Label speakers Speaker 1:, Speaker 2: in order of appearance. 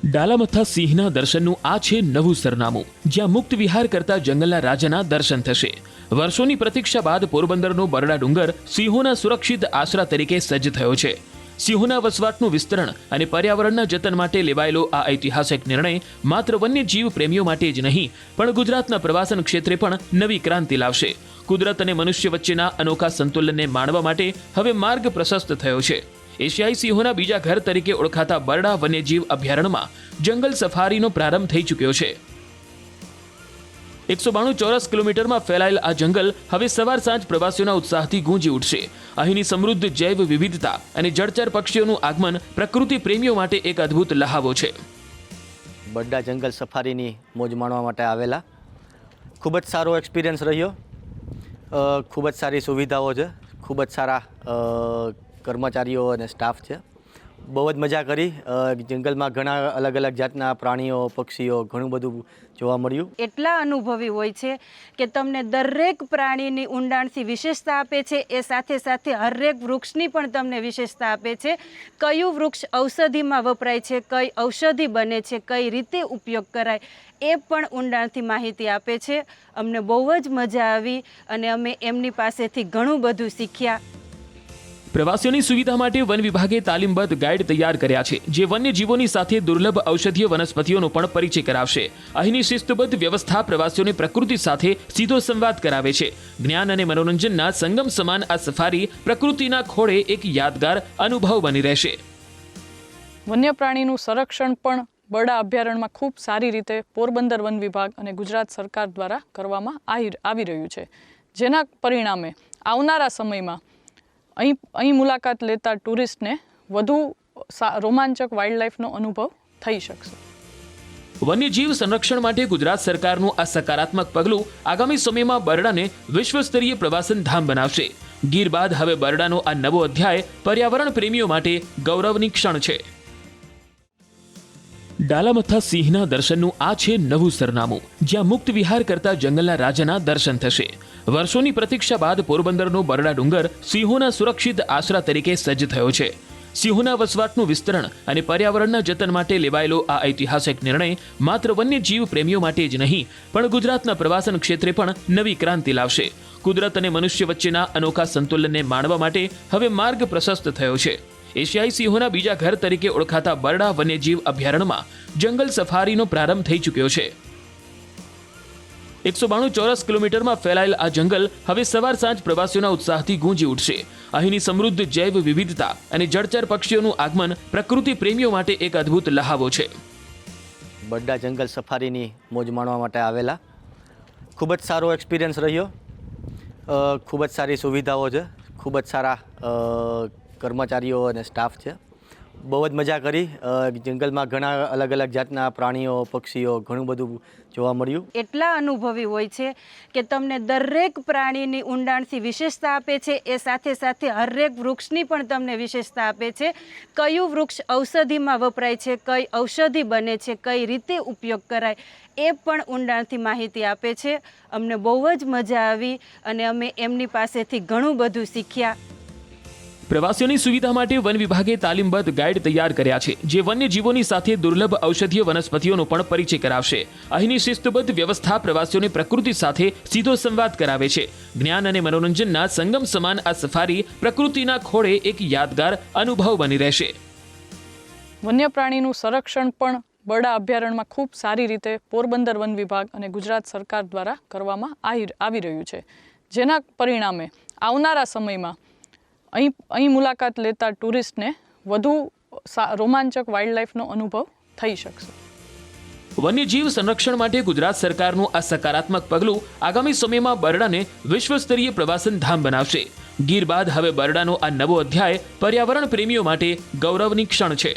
Speaker 1: ડાલામથ્થા સિંહના દર્શનનું આ છે નવું સરનામું, જ્યાં મુક્ત વિહાર કરતા જંગલના રાજાના દર્શન થશે. વર્ષોની પ્રતીક્ષા બાદ પોરબંદરનો બરડા ડુંગર સિંહોના સુરક્ષિત આશરા તરીકે સજ્જ થયો છે. સિંહોના વસવાટનું વિસ્તરણ અને પર્યાવરણના જતન માટે લેવાયેલો આ ઐતિહાસિક નિર્ણય માત્ર વન્યજીવ પ્રેમીઓ માટે જ નહીં, પણ ગુજરાતના પ્રવાસન ક્ષેત્રે પણ નવી ક્રાંતિ લાવશે. કુદરત અને મનુષ્ય વચ્ચેના અનોખા સંતુલનને માણવા માટે હવે માર્ગ પ્રશસ્ત થયો છે. એશિયાઈ સિંહોના બીજા ઘર તરીકે ઓળખાતા બરડા વન્યજીવ અભયારણ્યમાં જંગલ સફારીનો પ્રારંભ થઈ ચૂક્યો છે. 192 ચોરસ કિલોમીટરમાં ફેલાયેલ આ જંગલ હવે સવાર સાંજ પ્રવાસીઓના ઉત્સાહથી ગૂંજી ઉઠશે. અહીંની સમૃદ્ધ જૈવ વિવિધતા અને જળચર પક્ષીઓનું આગમન પ્રકૃતિ પ્રેમીઓ માટે એક અદ્ભુત લહાવો છે.
Speaker 2: બરડા જંગલ સફારીની મોજ માણવા માટે આવેલા. ખૂબ જ સારો એક્સપિરિયન્સ રહ્યો. ખૂબ જ સારી સુવિધાઓ છે, ખૂબ જ સારા કર્મચારીઓ અને સ્ટાફ છે. બહુ જ મજા કરી. જંગલમાં ઘણા અલગ અલગ જાતના પ્રાણીઓ, પક્ષીઓ, ઘણું બધું જોવા મળ્યું.
Speaker 3: એટલા અનુભવી હોય છે કે તમને દરેક પ્રાણીની ઊંડાણથી વિશેષતા આપે છે. એ સાથે સાથે હરેક વૃક્ષની પણ તમને વિશેષતા આપે છે. કયું વૃક્ષ ઔષધિમાં વપરાય છે, કઈ ઔષધિ બને છે, કઈ રીતે ઉપયોગ કરાય, એ પણ ઊંડાણથી માહિતી આપે છે. અમને બહુ જ મજા આવી અને અમે એમની પાસેથી ઘણું બધું શીખ્યા.
Speaker 1: પ્રવાસીઓની સુવિધા માટે વન વિભાગે તાલીમબદ્ધ ગાઈડ તૈયાર કર્યા છે, જે વન્યજીવોની સાથે દુર્લભ ઔષધીય વનસ્પતિઓનો પણ પરિચય કરાવશે. અહીંની શિસ્તબદ્ધ વ્યવસ્થા પ્રવાસીઓને પ્રકૃતિ સાથે સીધો સંવાદ કરાવે છે. જ્ઞાન અને મનોરંજનના સંગમ સમાન આ સફારી પ્રકૃતિના ખોળે એક યાદગાર અનુભવ બની રહેશે.
Speaker 4: વન્ય પ્રાણીનું સંરક્ષણ પણ બરડા અભયારણ્યમાં ખૂબ સારી રીતે પોરબંદર વન વિભાગ અને ગુજરાત સરકાર દ્વારા કરવામાં આવી રહ્યું છે, જેના પરિણામે આવનારા સમયમાં અહીં મુલાકાત લેતા ટુરિસ્ટને વધુ રોમાંચક વાઇલ્ડલાઇફનો અનુભવ થઈ શકશે.
Speaker 1: વન્યજીવ સંરક્ષણ માટે ગુજરાત સરકારનું આ સકારાત્મક પગલું આગામી સમયમાં બરડાને વિશ્વસ્તરીય પ્રવાસન ધામ બનાવશે. ગીર બાદ હવે બરડાનો આ નવો અધ્યાય પર્યાવરણ પ્રેમીઓ માટે ગૌરવની ક્ષણ છે. ડાલામથ્થા સિંહના દર્શનનું આ છે નવું સરનામું, જ્યાં મુક્ત વિહાર કરતા જંગલના રાજાના દર્શન થશે. વર્ષોની પ્રતીક્ષા બાદ પોરબંદરનો બરડા ડુંગર સિંહોના સુરક્ષિત આશરા તરીકે સજ્જ થયો છે. સિંહોના વસવાટનું વિસ્તરણ અને પર્યાવરણના જતન માટે લેવાયેલો આ ઐતિહાસિક નિર્ણય માત્ર વન્યજીવ પ્રેમીઓ માટે જ નહીં, પણ ગુજરાતના પ્રવાસન ક્ષેત્રે પણ નવી ક્રાંતિ લાવશે. કુદરત અને મનુષ્ય વચ્ચેના અનોખા સંતુલનને માણવા માટે હવે માર્ગ પ્રશસ્ત થયો છે. એશિયાઈ સિંહોના બીજા ઘર તરીકે ઓળખાતા બરડા વન્યજીવ અભયારણ્યમાં જંગલ સફારીનો પ્રારંભ થઈ ચૂક્યો છે. 192 ચોરસ કિલોમીટરમાં ફેલાયેલ આ જંગલ હવે સવાર સાંજ પ્રવાસીઓના ઉત્સાહથી ગૂંજી ઉઠશે. અહીંની સમૃદ્ધ જૈવ વિવિધતા અને જળચર પક્ષીઓનું આગમન પ્રકૃતિ પ્રેમીઓ માટે એક અદ્ભુત લહાવો છે.
Speaker 2: બરડા જંગલ સફારીની મોજ માણવા માટે આવેલા. ખૂબ જ સારો એક્સપિરિયન્સ રહ્યો. ખૂબ જ સારી સુવિધાઓ છે, ખૂબ જ સારા કર્મચારીઓ અને સ્ટાફ છે. બહુ જ મજા કરી. જંગલમાં ઘણા અલગ અલગ જાતના પ્રાણીઓ, પક્ષીઓ, ઘણું બધું જોવા મળ્યું.
Speaker 3: એટલા અનુભવી હોય છે કે તમને દરેક પ્રાણીની ઊંડાણથી વિશેષતા આપે છે. એ સાથે સાથે હરેક વૃક્ષની પણ તમને વિશેષતા આપે છે. કયું વૃક્ષ ઔષધિમાં વપરાય છે, કઈ ઔષધિ બને છે, કઈ રીતે ઉપયોગ કરાય, એ પણ ઊંડાણથી માહિતી આપે છે. અમને બહુ જ મજા આવી અને અમે એમની પાસેથી ઘણું બધું શીખ્યા.
Speaker 1: પ્રવાસીઓની સુવિધા માટે વન વિભાગે તાલીમબદ્ધ ગાઈડ તૈયાર કર્યા છે, જે વન્યજીવોની સાથે દુર્લભ ઔષધીય વનસ્પતિઓનો પણ પરિચય કરાવશે. અહીંની શિસ્તબદ્ધ વ્યવસ્થા પ્રવાસીઓને પ્રકૃતિ સાથે સીધો સંવાદ કરાવે છે. જ્ઞાન અને મનોરંજનના સંગમ સમાન આ સફારી પ્રકૃતિના ખોળે એક યાદગાર અનુભવ બની રહેશે.
Speaker 4: વન્ય પ્રાણીનું સંરક્ષણ પણ બરડા અભયારણ્યમાં ખૂબ સારી રીતે પોરબંદર વન વિભાગ અને ગુજરાત સરકાર દ્વારા કરવામાં આવી રહ્યું છે, જેના પરિણામે આવનારા સમયમાં અહીં મુલાકાત લેતા ટુરિસ્ટને વધુ રોમાંચક વાઇલ્ડલાઇફનો અનુભવ થઈ શકશે.
Speaker 1: વન્યજીવ સંરક્ષણ માટે ગુજરાત સરકારનું આ સકારાત્મક પગલું આગામી સમયમાં બરડાને વિશ્વસ્તરીય પ્રવાસન ધામ બનાવશે. ગીર બાદ હવે બરડાનો આ નવો અધ્યાય પર્યાવરણ પ્રેમીઓ માટે ગૌરવની ક્ષણ છે.